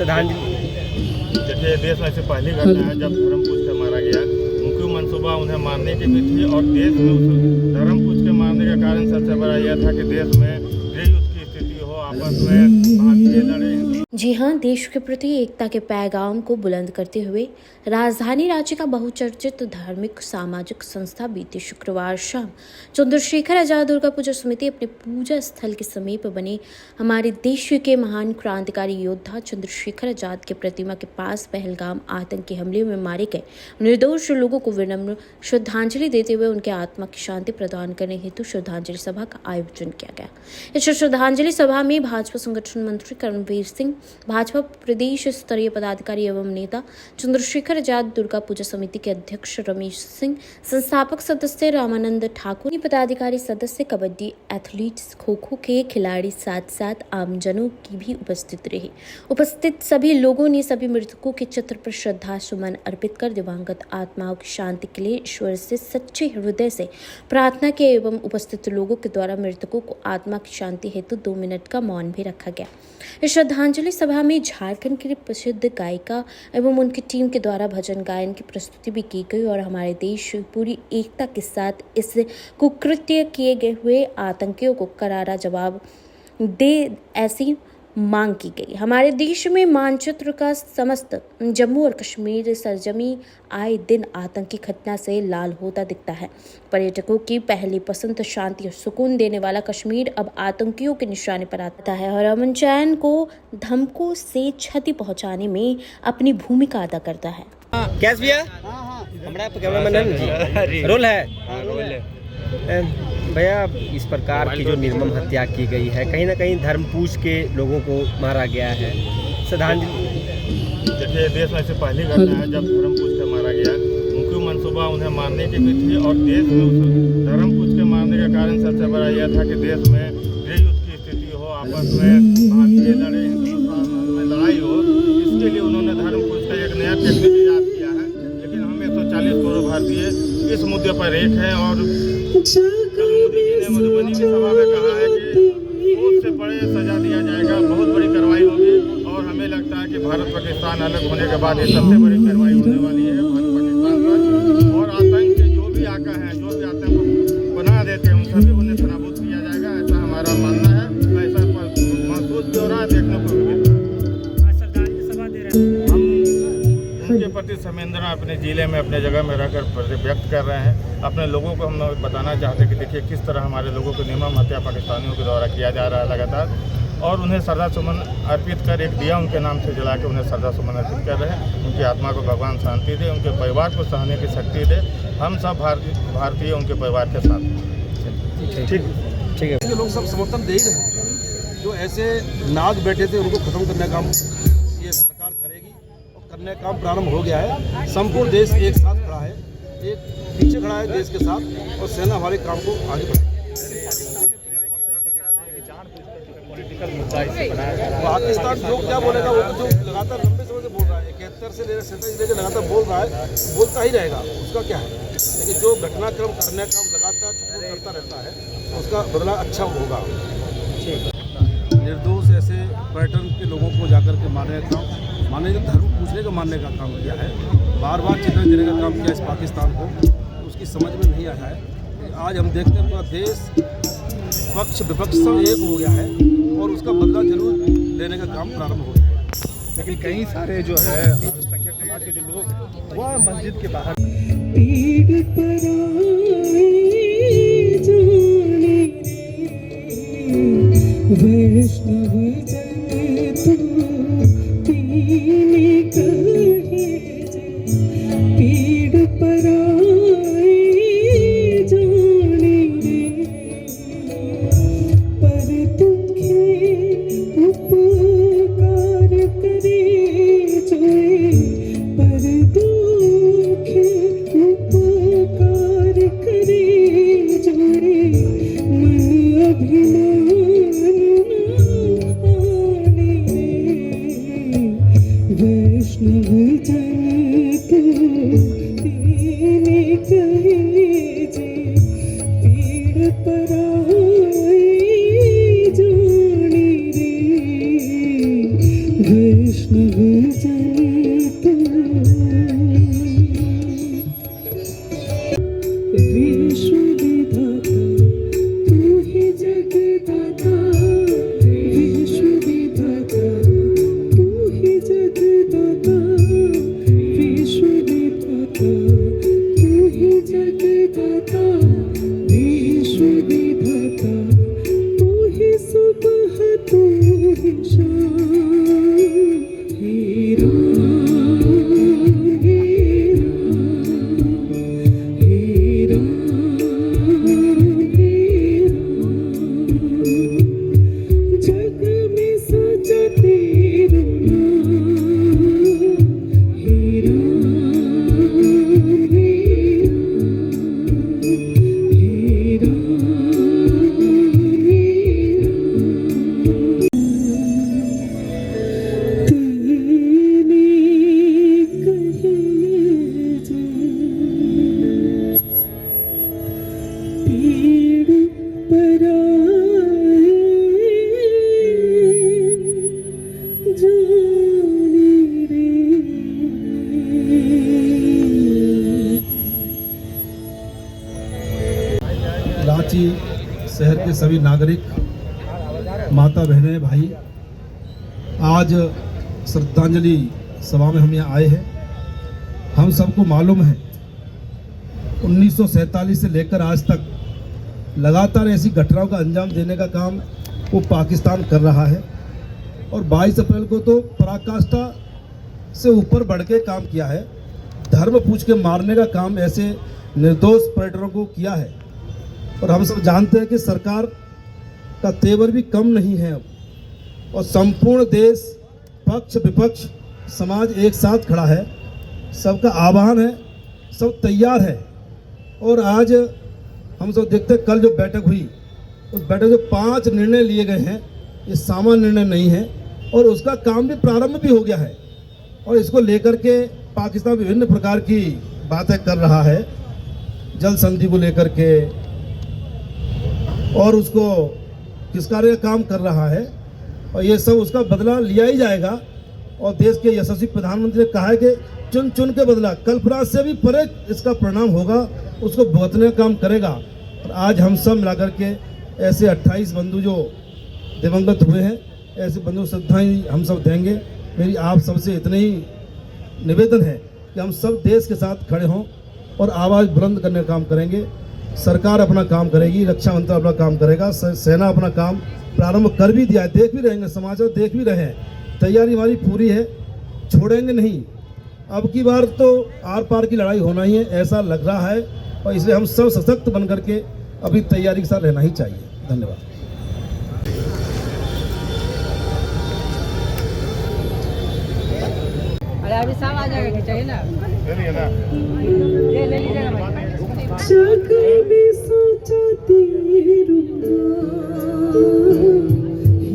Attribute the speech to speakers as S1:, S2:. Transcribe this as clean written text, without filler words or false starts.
S1: श्रद्धांजलि।
S2: देखिए, देश में से पहली घटना है जब धर्म पूछ के मारा गया। उनकी मनसूबा उन्हें मारने की भी थी और देश में उस धर्म पूछ के मारने का कारण सबसे बड़ा यह था कि देश में गृह युद्ध की स्थिति हो, आपस में भारतीय लड़े।
S3: जी हाँ, देश के प्रति एकता के पैगाम को बुलंद करते हुए राजधानी रांची का बहुचर्चित धार्मिक सामाजिक संस्था बीते शुक्रवार शाम चंद्रशेखर आजाद दुर्गा पूजा समिति अपने पूजा स्थल के समीप बने हमारे देश के महान क्रांतिकारी योद्धा चंद्रशेखर आजाद के प्रतिमा के पास पहलगाम आतंकी हमले में मारे गए निर्दोष लोगों को विनम्र श्रद्धांजलि देते हुए उनके आत्मा की शांति प्रदान करने हेतु श्रद्धांजलि सभा का आयोजन किया गया। इस श्रद्धांजलि सभा में भाजपा संगठन मंत्री कर्मवीर सिंह, भाजपा प्रदेश स्तरीय पदाधिकारी एवं नेता चंद्रशेखर आजाद दुर्गा पूजा समिति के अध्यक्ष रमेश सिंह, संस्थापक सदस्य रामानंद ठाकुर, पदाधिकारी सदस्य, कबड्डी एथलीट्स, खो खो के खिलाड़ी, साथ साथ आमजनों की भी उपस्थित रहे। उपस्थित सभी लोगों ने सभी मृतकों के चित्र पर श्रद्धा सुमन अर्पित कर दिवंगत आत्माओं की शांति के लिए ईश्वर से सच्चे हृदय से प्रार्थना की एवं उपस्थित लोगों के द्वारा मृतकों को आत्मा की शांति हेतु 2 मिनट का मौन भी रखा गया। इस श्रद्धांजलि सभा में झारखंड की प्रसिद्ध गायिका एवं उनकी टीम के द्वारा भजन गायन की प्रस्तुति भी की गई और हमारे देश पूरी एकता के साथ इस कुकृत्य किए गए हुए आतंकियों को करारा जवाब दे ऐसी मांग की गई। हमारे देश में मानचित्र का समस्त जम्मू और कश्मीर सरजमी आए दिन आतंकी घटना से लाल होता दिखता है। पर्यटकों की पहली पसंद शांति और सुकून देने वाला कश्मीर अब आतंकियों के निशाने पर आता है और अमन चैन को धमकों से क्षति पहुंचाने में अपनी भूमिका अदा करता है।
S1: कैस भैया हमारा कैमरामैन रोल है भैया, इस प्रकार की जो निर्मम हत्या की गई है, कहीं ना कहीं धर्म पूछ के लोगों को मारा गया है, श्रद्धांजलि।
S2: देखिए, देश में से पहली घटना है जब धर्म पूछ के मारा गया। उनकी मनसूबा उन्हें मारने की भी थी और देश में उस धर्म पूछ के मारने का कारण सबसे बड़ा यह था कि देश में गृह युद्ध की स्थिति हो, आपस में भारतीय लड़े, हिंदुस्तान में लड़ाई हो। इसके लिए उन्होंने धर्म पूछ का एक नया टेक्निक ईजाद किया है। लेकिन हम 140 करोड़ भारतीय इस मुद्दे पर एक हैं और कल मोदी जी ने मधुबनी की सभा में कहा है कि बहुत से बड़े सजा दिया जाएगा, बहुत बड़ी कार्रवाई होगी और हमें लगता है कि भारत पाकिस्तान अलग होने के बाद ये सबसे बड़ी कार्रवाई होने वाली है भारत पाकिस्तान पर। और आतंक के जो भी आका हैं, जो भी आतंक बना देते हैं, उन सभी को नेस्तनाबूद किया जाएगा, ऐसा हमारा मानना है। ऐसा महसूस भी हो रहा है, देखने को भी मिल रहा है। हम उनके प्रति संवेदना अपने जिले में, अपने जगह में रहकर व्यक्त कर रहे हैं। अपने लोगों को हम बताना चाहते हैं कि देखिए किस तरह हमारे लोगों को निर्मम हत्या पाकिस्तानियों के द्वारा किया जा रहा है लगातार, और उन्हें श्रद्धा सुमन अर्पित कर एक दिया उनके नाम से जला के उन्हें श्रद्धा सुमन अर्पित कर रहे हैं। उनकी आत्मा को भगवान शांति दे, उनके परिवार को सहने की शक्ति दे। हम सब भारतीय उनके परिवार के साथ।
S1: ठीक है।
S4: लोग सब समर्थन दे ही रहे। जो ऐसे नाग बैठे थे उनको खत्म करने का काम ये सरकार करेगी और करने का काम प्रारंभ हो गया है। संपूर्ण देश एक साथ खड़ा है, एक पीछे खड़ा है देश के साथ, और सेना हमारे काम को आगे बढ़ाएगी। पाकिस्तान जो क्या बोलेगा वो तो जो लगातार लंबे समय से बोल रहा है, 71 से लेकर 47 लेकर लगातार बोल रहा है, बोलता ही रहेगा, उसका क्या है। लेकिन जो घटनाक्रम करने का लगातार सपोर्ट करता रहता है उसका बदला अच्छा होगा। निर्दोष ऐसे पर्यटन के लोगों को जाकर के मारने का काम, मानने का धर्म पूछने का मानने का काम किया है, बार बार चेतावनी देने का काम किया इस पाकिस्तान को, उसकी समझ में नहीं आया है। आज हम देखते हैं पूरा देश पक्ष विपक्ष सब एक हो गया है और उसका बदला जरूर लेने का काम प्रारंभ हो गया है।
S2: लेकिन कई सारे जो है अल्पसंख्यक समाज के जो लोग हैं वह मस्जिद के बाहर
S4: रांची शहर के सभी नागरिक, माता बहनें, भाई, आज श्रद्धांजलि सभा में हम यहाँ आए हैं। हम सबको मालूम है 1947 से लेकर आज तक लगातार ऐसी घटनाओं का अंजाम देने का काम वो पाकिस्तान कर रहा है और 22 अप्रैल को तो पराकाष्ठा से ऊपर बढ़ के काम किया है। धर्म पूछ के मारने का काम ऐसे निर्दोष पर्यटकों को किया है और हम सब जानते हैं कि सरकार का तेवर भी कम नहीं है अब और संपूर्ण देश, पक्ष विपक्ष, समाज एक साथ खड़ा है। सबका आह्वान है, सब तैयार है। और आज हम सब देखते हैं, कल जो बैठक हुई उस बैठक में 5 निर्णय लिए गए हैं। ये सामान्य निर्णय नहीं है और उसका काम भी प्रारंभ भी हो गया है और इसको लेकर के पाकिस्तान विभिन्न प्रकार की बातें कर रहा है, जल संधि को लेकर के, और उसको किसकारे का काम कर रहा है और ये सब उसका बदला लिया ही जाएगा। और देश के यशस्वी प्रधानमंत्री ने कहा है कि चुन चुन के बदला, कल्पना से भी परे इसका परिणाम होगा, उसको भुगतने का काम करेगा। और आज हम सब मिलाकर के ऐसे 28 बंधु जो दिवंगत हुए हैं, ऐसे बंधु श्रद्धाएं हम सब देंगे। मेरी आप सबसे इतने ही निवेदन है कि हम सब देश के साथ खड़े हों और आवाज़ बुलंद करने का काम करेंगे। सरकार अपना काम करेगी, रक्षा मंत्रालय अपना काम करेगा, सेना अपना काम प्रारंभ कर भी दिया है, देख भी रहेंगे, समाचार देख भी रहे हैं। तैयारी हमारी पूरी है, छोड़ेंगे नहीं। अब की बार तो आर पार की लड़ाई होना ही है, ऐसा लग रहा है और इसलिए हम सब सशक्त बन करके अभी तैयारी के साथ रहना ही चाहिए। धन्यवाद।
S5: अरे अभी सब आ जाएगा, चाहिए ना,
S2: चलिए ना।
S5: ले लीजिए।